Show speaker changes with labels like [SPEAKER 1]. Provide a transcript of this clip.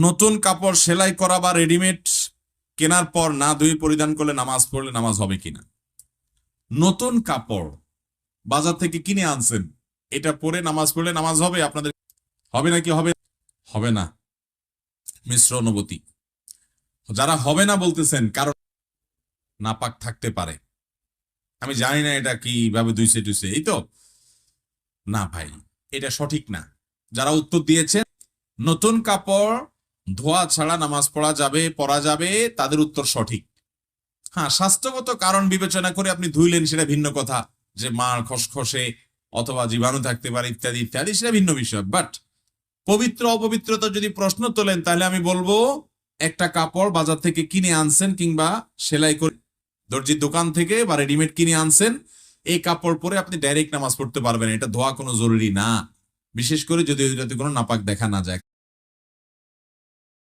[SPEAKER 1] নতুন কাপড় সেলাই করা বা রেডিমেড কেনার পর না ধুয়ে পরিধান করলে নামাজ পড়লে নামাজ হবে কিনা? নতুন কাপড় বাজার থেকে কিনে আনছেন, এটা পরে নামাজ পড়লে নামাজ হবে আপনাদের? হবে নাকি হবে? হবে না। মিশ্র অনুভূতি। যারা হবে না বলতেছেন কারণ নাপাক থাকতে পারে, আমি জানি না এটা কিভাবে ধুইছে টুইছে, এই তো না ভাই, এটা সঠিক না। যারা উত্তর দিয়েছে নতুন কাপড় ধোয়া ছাড়া নামাজ পড়া যাবে, তাদের উত্তর সঠিক। হ্যাঁ, স্বাস্থ্যগত কারণ বিবেচনা করে আপনি ধুইলেন সেটা ভিন্ন কথা, যে মার খসখসে অথবা জীবাণু থাকতে পারে ইত্যাদি ইত্যাদি, সেটা ভিন্ন বিষয়। বাট পবিত্র অপবিত্রতা যদি প্রশ্ন তোলেন, তাহলে আমি বলবো একটা কাপড় বাজার থেকে কিনে আনছেন কিংবা সেলাই করে দর্জির দোকান থেকে বা রেডিমেড কিনে আনছেন, এই কাপড় পরে আপনি ডাইরেক্ট নামাজ পড়তে পারবেন, এটা ধোয়া কোনো জরুরি না, বিশেষ করে যদি ওইটাতে কোনো নাপাক দেখা না যায়।